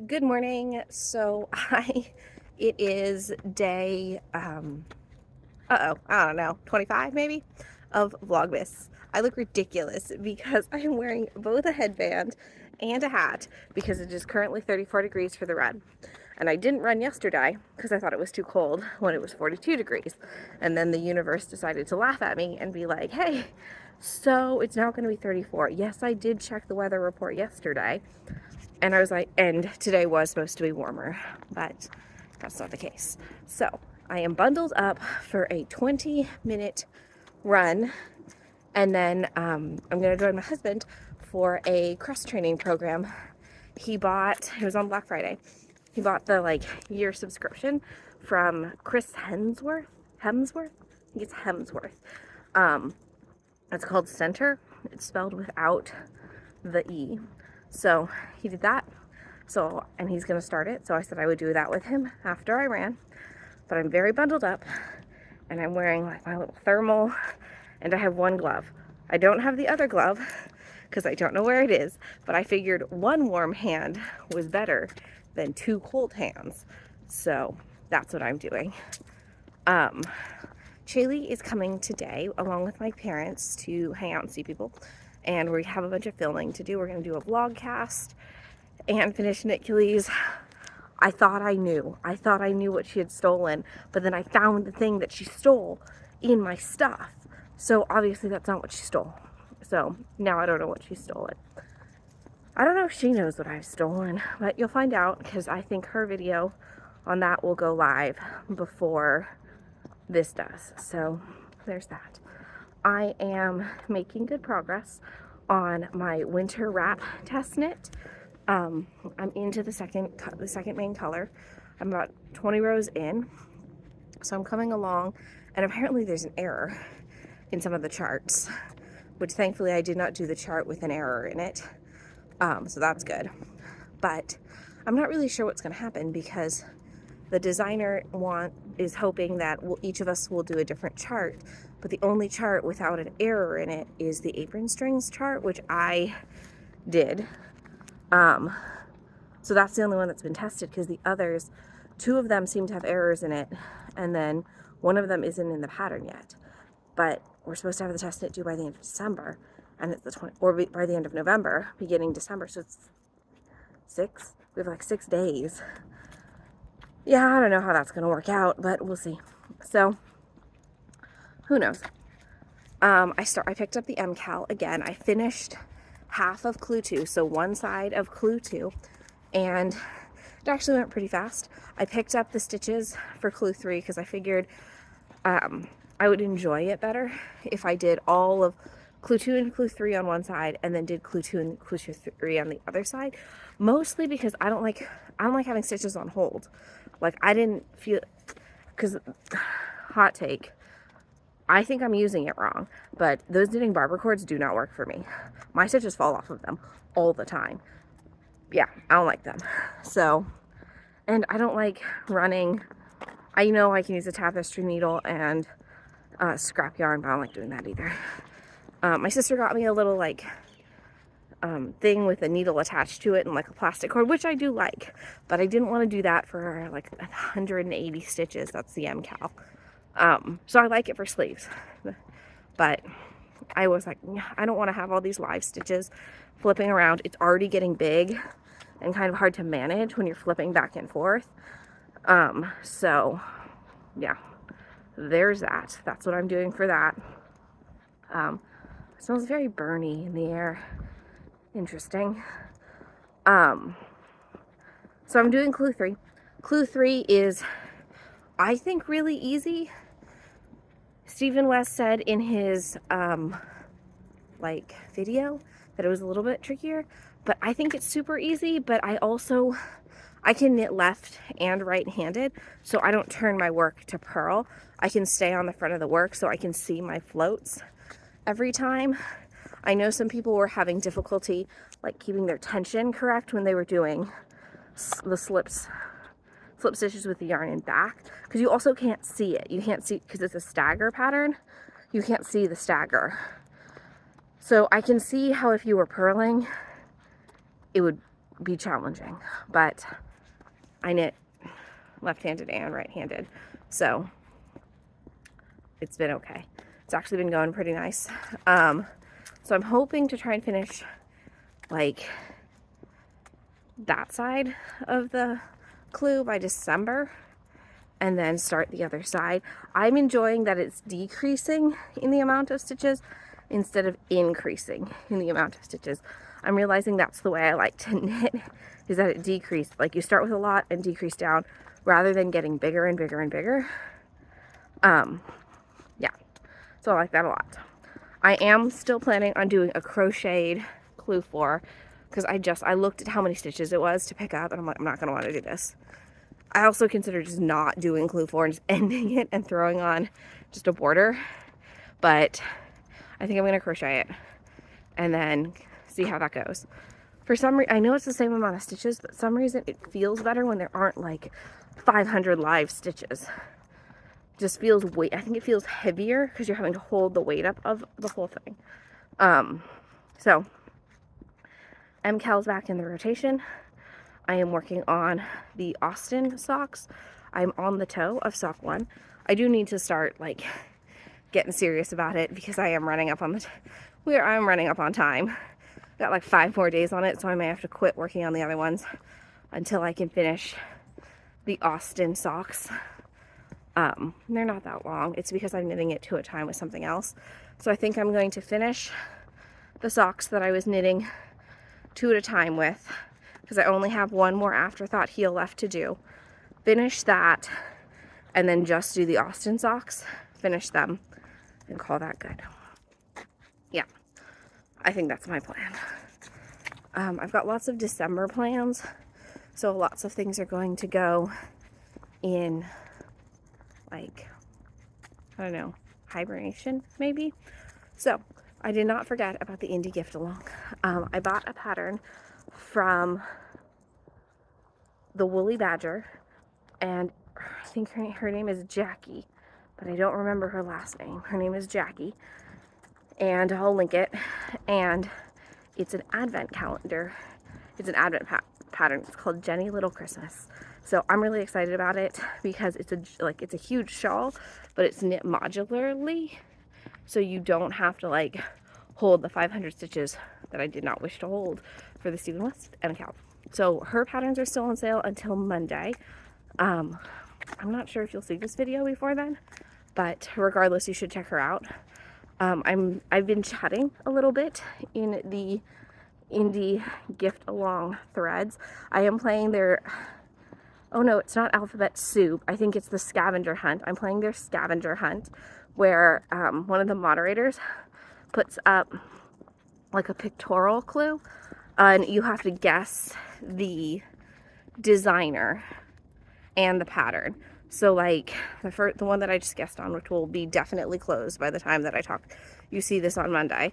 Good morning. It is day, I don't know, 25 maybe, of Vlogmas. I look ridiculous because I am wearing both a headband and a hat because it is currently 34 degrees for the run. And I didn't run yesterday because I thought it was too cold when it was 42 degrees. And then the universe decided to laugh at me and be like, hey, so it's now going to be 34. Yes, I did check the weather report yesterday. And I was like, and today was supposed to be warmer, but that's not the case. So I am bundled up for a 20-minute run, and then I'm going to join my husband for a cross training program. It was on Black Friday. He bought the year subscription from Chris Hemsworth. I think it's Hemsworth. It's called Center. It's spelled without the E. So he did that. And he's going to start it. So I said I would do that with him after I ran. But I'm very bundled up and I'm wearing like my little thermal and I have one glove. I don't have the other glove because I don't know where it is, but I figured one warm hand was better than two cold hands. So that's what I'm doing. Chaylee is coming today along with my parents to hang out and see people. And we have a bunch of filming to do. We're going to do a vlog cast and finish Nick-Keely's. I thought I knew what she had stolen, but then I found the thing that she stole in my stuff. So obviously that's not what she stole. So now I don't know what she stole. I don't know if she knows what I've stolen, but you'll find out because I think her video on that will go live before this does. So there's that. I am making good progress on my winter wrap test knit. I'm into the second main color. I'm about 20 rows in, so I'm coming along, and apparently there's an error in some of the charts, which thankfully I did not do the chart with an error in it, so that's good. But I'm not really sure what's going to happen because the designer is hoping that each of us will do a different chart, but the only chart without an error in it is the apron strings chart, which I did. So that's the only one that's been tested because the others, two of them seem to have errors in it, and then one of them isn't in the pattern yet. But we're supposed to have the test knit due by the end of December, and it's by the end of November, beginning December, so it's we have like 6 days. Yeah, I don't know how that's going to work out, but we'll see. So, who knows? I picked up the MCal again. I finished half of Clue 2, so one side of Clue 2, and it actually went pretty fast. I picked up the stitches for Clue 3 because I figured I would enjoy it better if I did all of Clue 2 and Clue 3 on one side and then did Clue 2 and Clue 3 on the other side. Mostly because I don't like having stitches on hold. Like, I didn't feel, because, hot take, I think I'm using it wrong, but those knitting barber cords do not work for me. My stitches fall off of them all the time. Yeah, I don't like them. So, and I don't like running. I know I can use a tapestry needle and scrap yarn, but I don't like doing that either. My sister got me a little thing with a needle attached to it and like a plastic cord, which I do like, but I didn't want to do that for like 180 stitches. That's the MCal. So I like it for sleeves, but I was like, I don't want to have all these live stitches flipping around. It's already getting big and kind of hard to manage when you're flipping back and forth. So yeah, there's that. That's what I'm doing for that. It smells very burny in the air. Interesting. So I'm doing Clue 3. Clue 3 is, I think, really easy. Stephen West said in his video that it was a little bit trickier, but I think it's super easy. But I can knit left and right-handed, so I don't turn my work to purl. I can stay on the front of the work so I can see my floats every time. I know some people were having difficulty like keeping their tension correct when they were doing the slip stitches with the yarn in back, because you also can't see it. You can't see, because it's a stagger pattern, you can't see the stagger. So I can see how if you were purling, it would be challenging, but I knit left-handed and right-handed, so it's been okay. It's actually been going pretty nice. So I'm hoping to try and finish like that side of the clue by December and then start the other side. I'm enjoying that it's decreasing in the amount of stitches instead of increasing in the amount of stitches. I'm realizing that's the way I like to knit, is that it decreased. Like you start with a lot and decrease down rather than getting bigger and bigger and bigger. Yeah, so I like that a lot. I am still planning on doing a crocheted clue 4 because I looked at how many stitches it was to pick up and I'm like, I'm not going to want to do this. I also consider just not doing clue 4 and just ending it and throwing on just a border, but I think I'm going to crochet it and then see how that goes. For some reason, I know it's the same amount of stitches, but for some reason it feels better when there aren't like 500 live stitches. Just feels weight. I think it feels heavier because you're having to hold the weight up of the whole thing. So MCal's back in the rotation. I am working on the Austin socks. I'm on the toe of sock 1. I do need to start like getting serious about it because I am running up on I'm running up on time. Got like 5 more days on it, so I may have to quit working on the other ones until I can finish the Austin socks. They're not that long. It's because I'm knitting it 2 at a time with something else. So I think I'm going to finish the socks that I was knitting 2 at a time with, because I only have one more afterthought heel left to do. Finish that, and then just do the Austin socks, finish them, and call that good. Yeah, I think that's my plan. I've got lots of December plans, so lots of things are going to go in, like, I don't know, hibernation, maybe? So, I did not forget about the indie gift along. I bought a pattern from the Woolly Badger, and I think her name is Jackie, but I don't remember her last name. Her name is Jackie, and I'll link it, and it's an advent calendar. It's an advent pattern. It's called Jenny Little Christmas. So I'm really excited about it because it's a huge shawl, but it's knit modularly, so you don't have to like hold the 500 stitches that I did not wish to hold for the Stephen West and Cal. So her patterns are still on sale until Monday. I'm not sure if you'll see this video before then, but regardless, you should check her out. I've been chatting a little bit in the indie gift along threads. I am playing their, oh no, it's not Alphabet Soup. I think it's the scavenger hunt. I'm playing their scavenger hunt where one of the moderators puts up like a pictorial clue and you have to guess the designer and the pattern. So like the one that I just guessed on, which will be definitely closed by the time that you see this on Monday.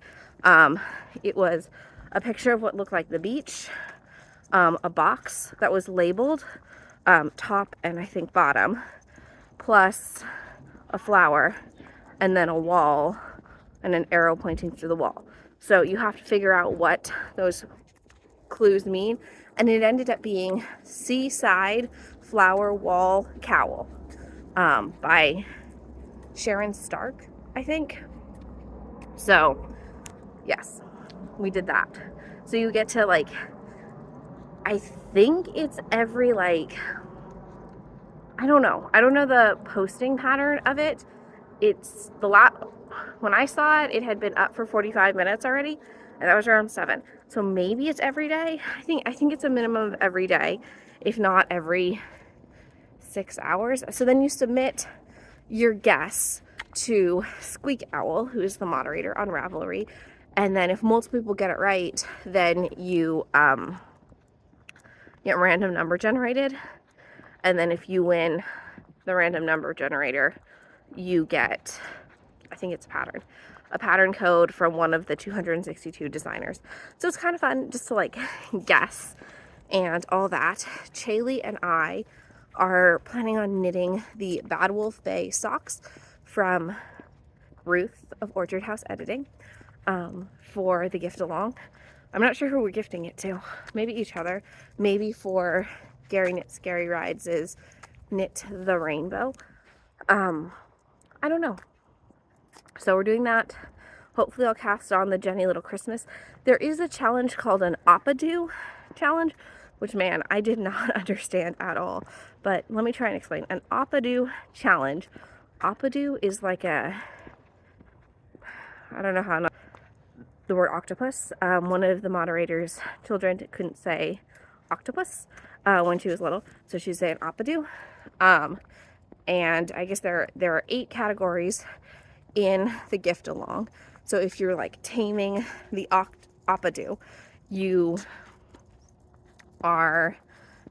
It was a picture of what looked like the beach, a box that was labeled top and I think bottom, plus a flower, and then a wall and an arrow pointing through the wall. So you have to figure out what those clues mean, and it ended up being Seaside Flower Wall Cowl by Sharon Stark, I think. So yes, we did that. So you get to like, I think it's every like, I don't know the posting pattern of it. It's the when I saw it, it had been up for 45 minutes already, and that was around 7. So maybe it's every day. I think it's a minimum of every day, if not every 6 hours. So then you submit your guess to Squeak Owl, who is the moderator on Ravelry, and then if multiple people get it right, then you get random number generated, and then if you win the random number generator, you get, I think it's a pattern code from one of the 262 designers. So it's kind of fun just to like guess and all that. Chaylee and I are planning on knitting the Bad Wolf Bay socks from Ruth of Orchard House Editing for the gift along. I'm not sure who we're gifting it to. Maybe each other. Maybe for Gary Knit Scary Rides is Knit the Rainbow. I don't know. So we're doing that. Hopefully I'll cast on the Jenny Little Christmas. There is a challenge called an Opa-doo challenge, which, man, I did not understand at all. But let me try and explain. An Opa-doo challenge. Opa-doo is like a, I don't know how the word octopus. One of the moderator's children couldn't say octopus when she was little, so she'd say an Opa-doo. And I guess there are 8 categories in the gift along. So if you're like taming the Opa-doo, you are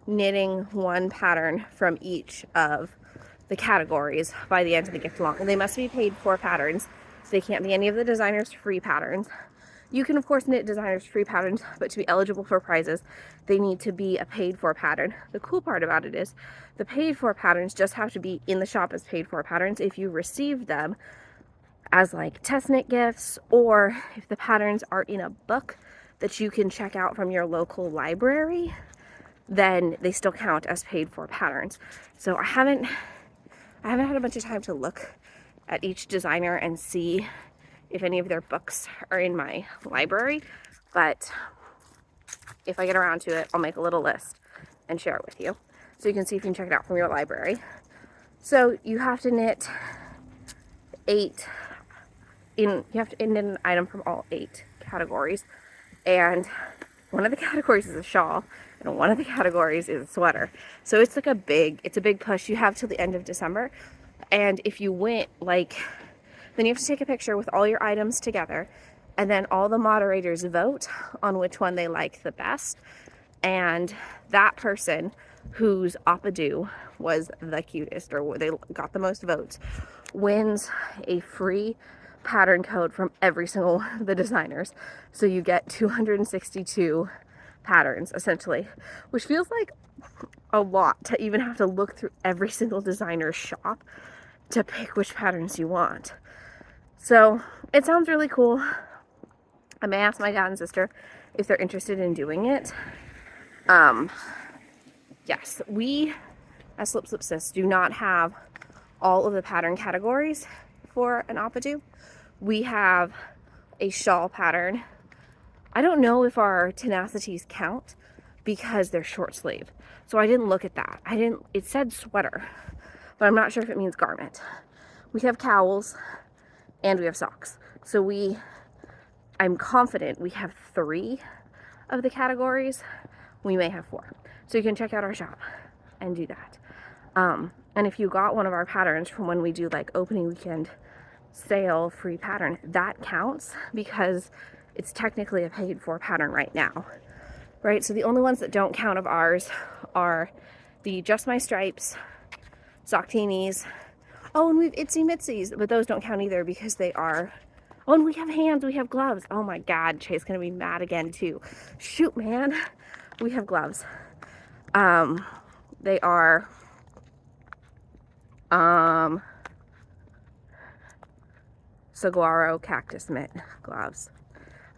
knitting one pattern from each of the categories by the end of the gift along. And they must be paid for patterns. They can't be any of the designer's free patterns. You can, of course, knit designer's free patterns, but to be eligible for prizes, they need to be a paid for pattern. The cool part about it is the paid for patterns just have to be in the shop as paid for patterns if you receive them as like test knit gifts, or if the patterns are in a book that you can check out from your local library, then they still count as paid for patterns. So I haven't had a bunch of time to look at each designer and see if any of their books are in my library, but if I get around to it, I'll make a little list and share it with you so you can see if you can check it out from your library. So you have to knit you have to knit an item from all 8 categories, and one of the categories is a shawl and one of the categories is a sweater. So it's like a big push. You have till the end of December, and if you win, then you have to take a picture with all your items together, and then all the moderators vote on which one they like the best, and that person whose Opa-doo was the cutest, or they got the most votes, wins a free pattern code from every single one of the designers. So you get 262 patterns essentially, which feels like a lot to even have to look through every single designer's shop to pick which patterns you want. So it sounds really cool. I may ask my dad and sister if they're interested in doing it. Yes, we as Slip Slip Sis do not have all of the pattern categories for an Opa-doo. We have a shawl pattern. I don't know if our tenacities count because they're short sleeve, so I didn't look at that. It said sweater, but I'm not sure if it means garment. We have cowls and we have socks. So I'm confident we have 3 of the categories. We may have 4. So you can check out our shop and do that. And if you got one of our patterns from when we do like opening weekend sale free pattern, that counts because it's technically a paid for pattern right now, right? So the only ones that don't count of ours are the Just My Stripes, Socktinis. Oh, and we've Itsy Mitsies, but those don't count either because they are, oh, and we have hands, we have gloves. Oh my God, Chay's gonna be mad again too. Shoot, man. We have gloves. They are, saguaro cactus mitt gloves.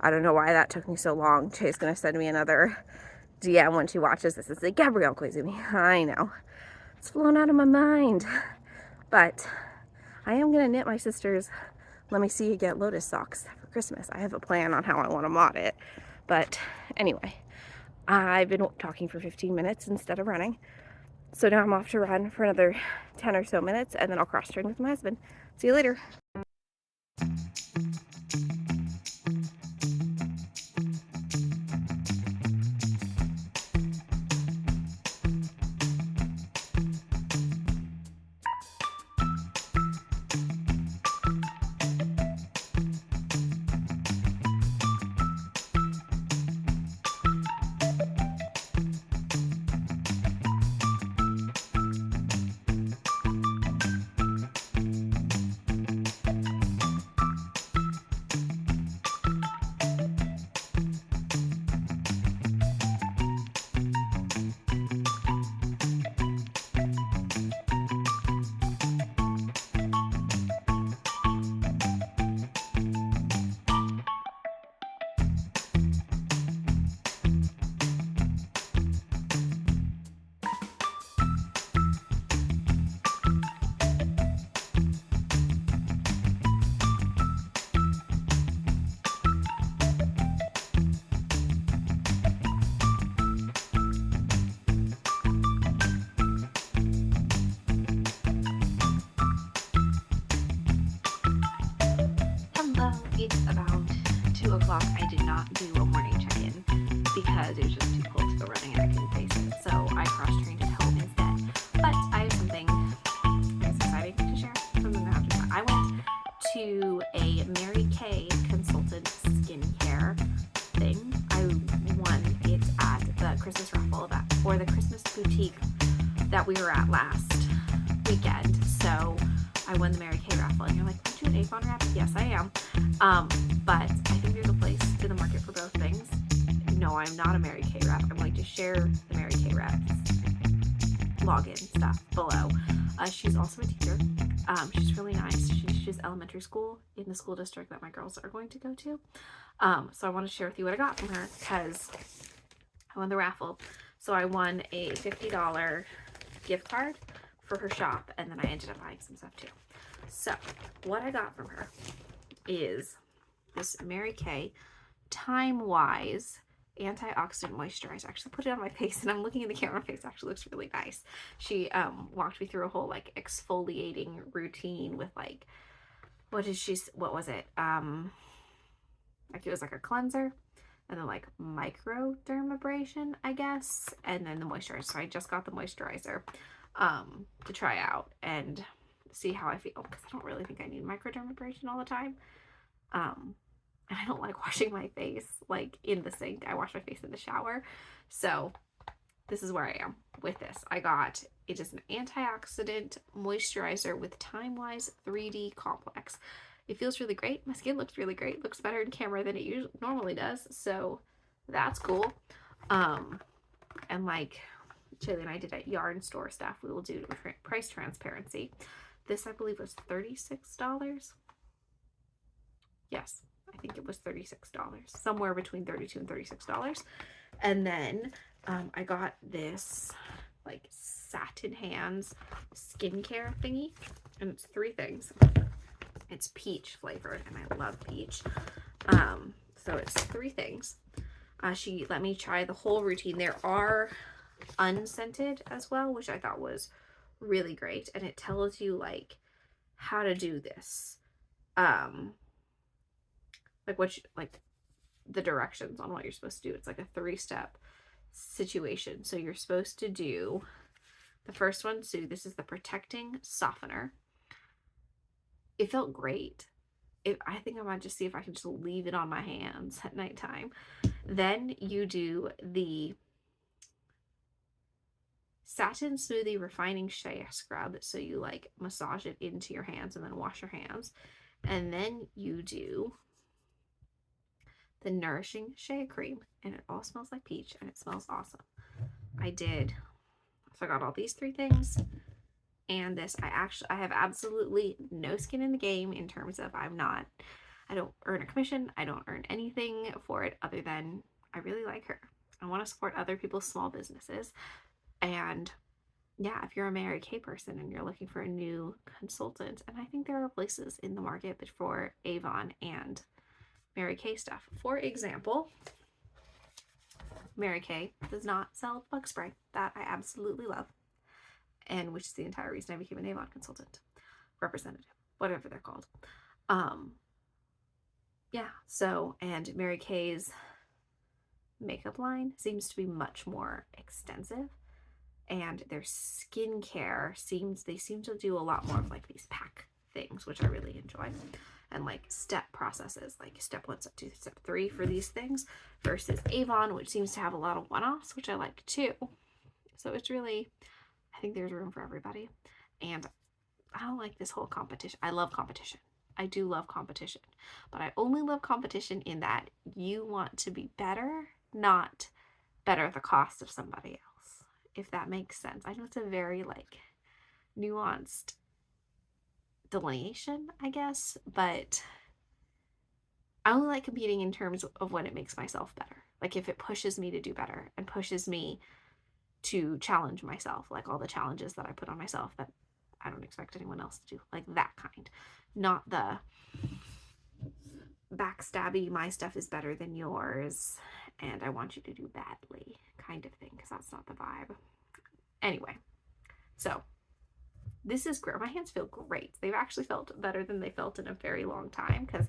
I don't know why that took me so long. Chay's gonna send me another DM when she watches this. It's like, Gabrielle Koizumi. I know. It's flown out of my mind. But I am gonna knit my sister's Let Me See You Get Lotus socks for Christmas. I have a plan on how I want to mod it. But anyway, I've been talking for 15 minutes instead of running. So now I'm off to run for another 10 or so minutes, and then I'll cross train with my husband. See you later. Currently about 2 o'clock. I did not do a morning check-in because it was just too cold to go running and I couldn't face it. So I cross-trained at home instead. But I have something that's exciting to share. Something that happened. I went to a Mary Kay consultant skincare thing. I won it at the Christmas raffle or the Christmas boutique that we were at last weekend. So I won the Mary Kay raffle, and you're like, aren't you an Avon rep? Yes, I am. But I think there's a place in the market for both things. No, I'm not a Mary Kay rep. I'm going to share the Mary Kay rep's login stuff below. She's also a teacher. She's really nice. She teaches elementary school in the school district that my girls are going to go to. So I want to share with you what I got from her because I won the raffle. So I won a $50 gift card for her shop, and then I ended up buying some stuff too. So what I got from her is this Mary Kay Time-Wise antioxidant moisturizer. I actually put it on my face, and I'm looking in the camera. My face actually looks really nice. She walked me through a whole like exfoliating routine with like what was it? Like it was like a cleanser, and then like microdermabrasion, I guess, and then the moisturizer. So I just got the moisturizer to try out and see how I feel, because I don't really think I need microdermabrasion all the time. And I don't like washing my face like in the sink. I wash my face in the shower. So this is where I am with this. It is an antioxidant moisturizer with Time-Wise 3D complex. It feels really great. My skin looks really great. Looks better in camera than it normally does. So that's cool. And like Chili and I did at yarn store stuff, we will do price transparency. This I believe was $36. Yes, I think it was $36, somewhere between $32 and $36. And then I got this like satin hands skincare thingy, and it's 3 things. It's peach flavored, and I love peach. So it's 3 things. She let me try the whole routine. There are unscented as well, which I thought was really great, and it tells you like how to do this, like the directions on what you're supposed to do. It's like a 3-step situation. So you're supposed to do the first one. So this is the protecting softener. It felt great. I think I might just see if I can just leave it on my hands at nighttime. Then you do the Satin Smoothie Refining Shea Scrub. So you like massage it into your hands and then wash your hands. And then you do the Nourishing Shea Cream. And it all smells like peach, and it smells awesome. So I got all these 3 things. And this, I have absolutely no skin in the game in terms of I don't earn a commission. I don't earn anything for it other than I really like her. I want to support other people's small businesses. And yeah, if you're a Mary Kay person and you're looking for a new consultant, and I think there are places in the market for Avon and Mary Kay stuff. For example, Mary Kay does not sell bug spray that I absolutely love, and which is the entire reason I became an Avon consultant, representative, whatever they're called. Yeah, so, and Mary Kay's makeup line seems to be much more extensive, and their skincare they seem to do a lot more of like these pack things, which I really enjoy, and like step processes, like step 1, step 2, step 3 for these things, versus Avon, which seems to have a lot of one-offs, which I like too. So it's really, I think there's room for everybody. And I don't like this whole competition. I love competition. I do love competition, but I only love competition in that you want to be better, not better at the cost of somebody else, if that makes sense. I know it's a very like nuanced delineation, I guess, but I only like competing in terms of when it makes myself better. Like if it pushes me to do better and pushes me to challenge myself, like all the challenges that I put on myself that I don't expect anyone else to do, like that kind. Not the backstabby, my stuff is better than yours and I want you to do badly kind of thing, because that's not the vibe. Anyway, so this is great. My hands feel great. They've actually felt better than they felt in a very long time because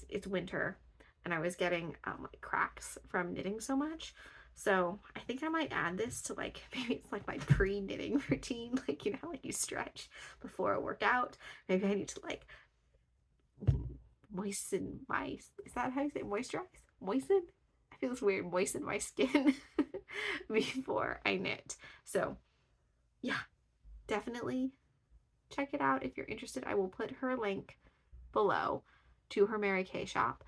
it's winter and I was getting like cracks from knitting so much. So I think I might add this to like, maybe it's like my pre-knitting routine, like, you know, like you stretch before a workout. Maybe I need to like moisten my, is that how you say it? Moisturize? Moisten? I feel it's weird. Moisten my skin before I knit. So yeah, definitely check it out if you're interested. I will put her link below to her Mary Kay shop.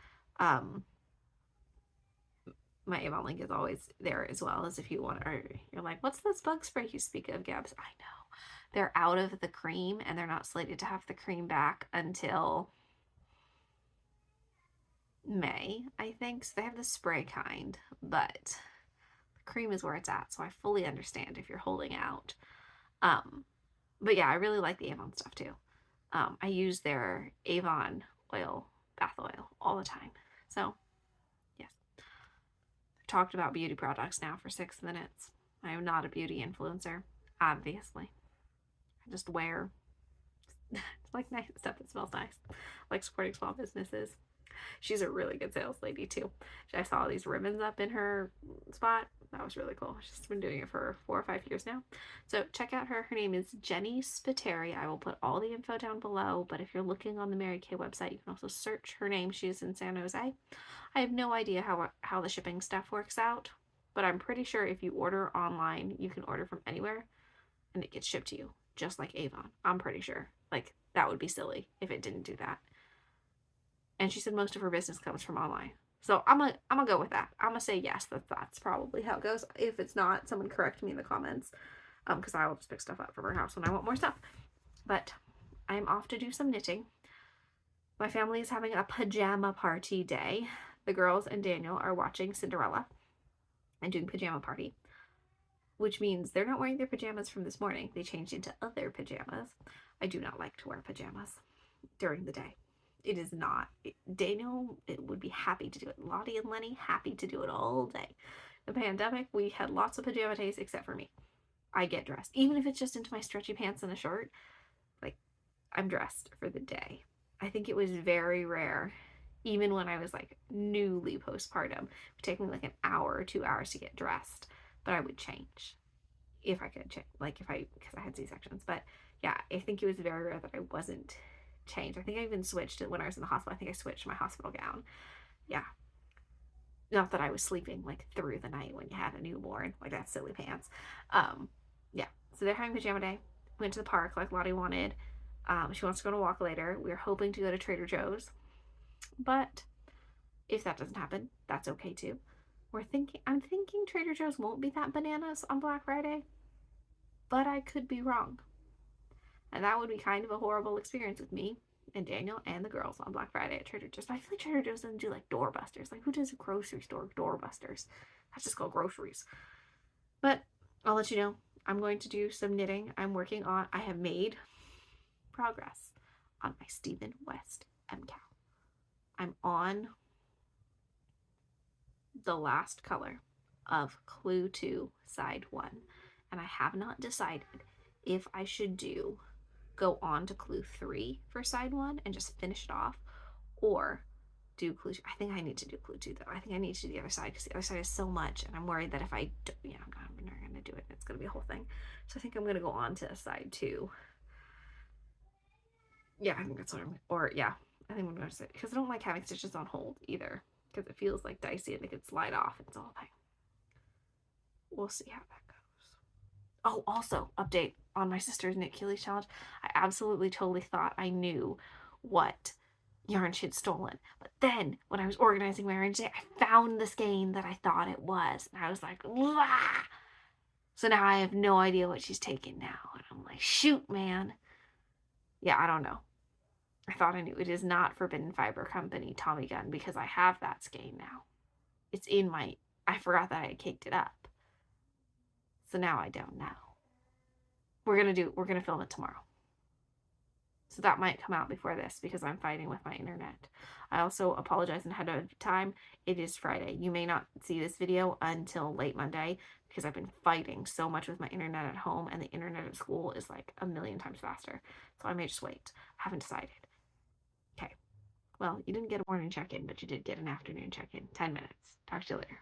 My Avon link is always there as well, as if you want, or you're like, what's this bug spray you speak of, Gabs? I know. They're out of the cream and they're not slated to have the cream back until May, I think. So they have the spray kind, but the cream is where it's at. So I fully understand if you're holding out. But yeah, I really like the Avon stuff too. I use their Avon oil, bath oil, all the time. So yes, I've talked about beauty products now for 6 minutes. I am not a beauty influencer, obviously. I just wear like nice stuff that smells nice, like supporting small businesses. She's a really good sales lady too. I saw these ribbons up in her spot. That was really cool. She's been doing it for 4 or 5 years now. So check out her. Her name is Jenny Spiteri. I will put all the info down below, but if you're looking on the Mary Kay website, you can also search her name. She is in San Jose. I have no idea how the shipping stuff works out, but I'm pretty sure if you order online, you can order from anywhere and it gets shipped to you, just like Avon. I'm pretty sure. Like, that would be silly if it didn't do that. And she said most of her business comes from online. So I'm gonna go with that. I'm gonna say yes, that's probably how it goes. If it's not, someone correct me in the comments, because I will just pick stuff up from her house when I want more stuff. But I'm off to do some knitting. My family is having a pajama party day. The girls and Daniel are watching Cinderella and doing pajama party, which means they're not wearing their pajamas from this morning. They changed into other pajamas. I do not like to wear pajamas during the day. It is not. Daniel would be happy to do it. Lottie and Lenny, happy to do it all day. The pandemic, we had lots of pajama days except for me. I get dressed. Even if it's just into my stretchy pants and a shirt, like, I'm dressed for the day. I think it was very rare, even when I was like newly postpartum. It would take me like an hour or 2 hours to get dressed, but I would change if I could change, like because I had C-sections. But yeah, I think it was very rare that I wasn't changed. I think I even switched it when I was in the hospital. I think I switched my hospital gown. Yeah. Not that I was sleeping like through the night when you had a newborn. Like, that's silly pants. Yeah. So they're having pajama day. Went to the park like Lottie wanted. She wants to go on a walk later. We're hoping to go to Trader Joe's. But if that doesn't happen, that's okay too. I'm thinking Trader Joe's won't be that bananas on Black Friday. But I could be wrong. And that would be kind of a horrible experience with me and Daniel and the girls on Black Friday at Trader Joe's. But I feel like Trader Joe's doesn't do like doorbusters. Like, who does a grocery store doorbusters? That's just called groceries. But I'll let you know. I'm going to do some knitting. I have made progress on my Stephen West MCAL. I'm on the last color of Clue 2 side 1. And I have not decided if I should go on to Clue 3 for side 1 and just finish it off, or do Clue 2. I think I need to do Clue 2 though. I think I need to do the other side because the other side is so much, and I'm worried that if I don't, I'm not going to do it. It's going to be a whole thing. So I think I'm going to go on to side 2. Yeah, I think that's what I think I'm going to say, because I don't like having stitches on hold either, because it feels like dicey and it could slide off. It's all thing. We'll see how that goes. Oh, also, update on my sister's Knit Keeley challenge. I absolutely totally thought I knew what yarn she had stolen. But then, when I was organizing my arrange day, I found the skein that I thought it was. And I was like, wah! So now I have no idea what she's taken now. And I'm like, shoot, man. Yeah, I don't know. I thought I knew. It is not Forbidden Fiber Company Tommy Gun, because I have that skein now. It's in my... I forgot that I had caked it up. So now I don't know. We're gonna film it tomorrow. So that might come out before this because I'm fighting with my internet. I also apologize ahead of time. It is Friday. You may not see this video until late Monday because I've been fighting so much with my internet at home, and the internet at school is like a million times faster. So I may just wait. I haven't decided. Okay. Well, you didn't get a morning check-in, but you did get an afternoon check-in. 10 minutes. Talk to you later.